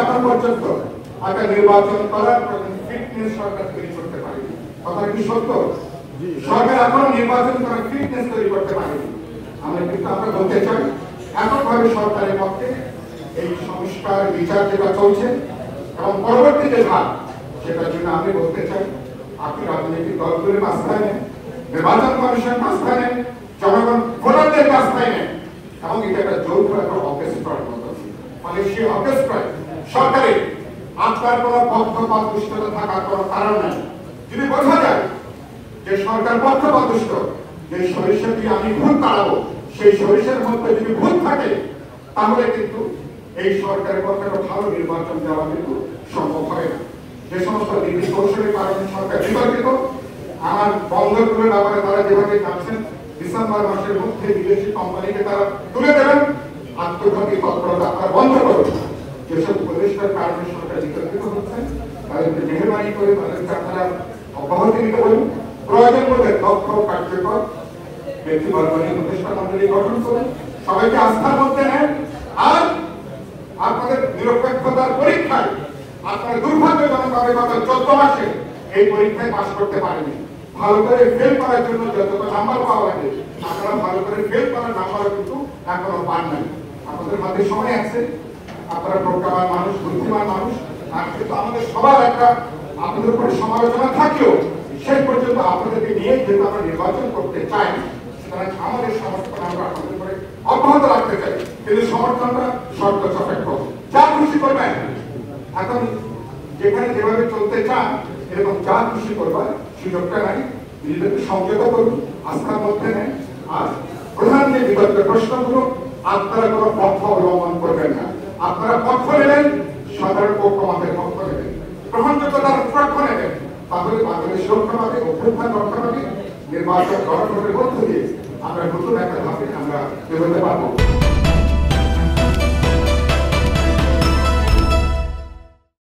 এখন পর্যন্ত একটা নির্বাচন করার ফিটনেস সরকার তৈরি করতে পারেনি। কথা কি সত্য? সরকার এখনো নির্বাচন করার ফিটনেস তৈরি করতে পারেনি। আমরা বলতে চাই এমনভাবে সরকারের পক্ষে এই সংস্কার বিচার যেটা চলছে এবং পরবর্তী যে ধাপ সেটার জন্য আমি বলতে চাই আপনি রাজনৈতিক দলগুলির মাঝখানে নেন, নির্বাচন কমিশন মাঝখানে নেন, জনগণ ভোটারদের মাঝখানে নেন এবং এটা একটা যৌথ একটা অর্কেস্ট্রার মতো। মানে সেই অর্কেস্ট্রায় সরকারের আপনার কোনো পক্ষপাতদুষ্টতা থাকার কোনো কারণ নাই। যদি বোঝা যায় যে সরকার পক্ষপাতদুষ্ট, যে সরিষাটি আমি ভুল তাড়াবো সেই সরিষার মধ্যে যদি ভুল থাকে তাহলে কিন্তু এই সরকারের পক্ষে একটা ভালো নির্বাচন দেওয়া কিন্তু সম্ভব হয় না। যে সমস্ত নীতি কৌশলের কারণে সরকার বিতর্কিত, আমার বন্দরগুলোর ব্যাপারে তারা যেভাবে যাচ্ছেন ডিসেম্বর মাসের মধ্যে বিদেশি কোম্পানিকে তারা তুলে দেবেন, আত্মঘাতী তৎপরতা আপনারা বন্ধ করুন। যেসব উপদেষ্টার কারণে সরকার বিতর্কিত হচ্ছেন তাদেরকে মেহরবানি করে তাদেরকে আপনারা অব্যাহতি দিতে বলুন। প্রয়োজন মধ্যে দক্ষ কার্যকর ব্যক্তিবর্গ নিয়ে উপদেষ্টা মন্ডলী গঠন করুন, সবাইকে আস্থার মধ্যে নেন। আর আপনাদের নিরপেক্ষতার পরীক্ষায় আপনারা দুর্ভাগ্যজনকভাবে গত 14 মাসে এই পরীক্ষায় পাশ করতে পারেনি। ভালো করে ফেল করার জন্য যতটা নাম্বার পাওয়া লাগে আপনারা ভালো করে ফেল করার নাম্বারও কিন্তু এখনো পান নাই। আপনাদের হাতে সময় আছে, আপনারা প্রজ্ঞাবান মানুষ, বুদ্ধিমান মানুষ, আর কিন্তু আমাদের সবার একটা আপনাদের উপরে সমালোচনা থাকলেও শেষ পর্যন্ত আপনাদেরকে নিয়ে যেহেতু আমরা নির্বাচন করতে চাই সুতরাং আমাদের সমর্থন আমরা আপনাদের উপরে অব্যাহত রাখতে চাই, কিন্তু সমর্থনটা শর্ত সাপেক্ষ। যা খুশি করবেন, এখন যেখানে যেভাবে চলতে চান এরকম যা খুশি করবার সুযোগটা নাই। নিজেদেরকে সমঝোতা করুন, আস্থার মধ্যে নেন। আর প্রধান যে বিতর্কের প্রশ্নগুলো আপনারা কোনো পক্ষ অবলম্বন করবেন না। আপনারা পক্ষ নেবেন, সাধারণ পক্ষ আমাদের পক্ষ নেবেন, গ্রহণযোগ্যতার পক্ষ নেবেন, তাহলে বাংলাদেশ রক্ষা পাবে, অভ্যুত্থান রক্ষা পাবে। নির্বাচন গঠনের মধ্য দিয়ে আমরা নতুন একটা ধাপে আমরা এগোতে পারবো।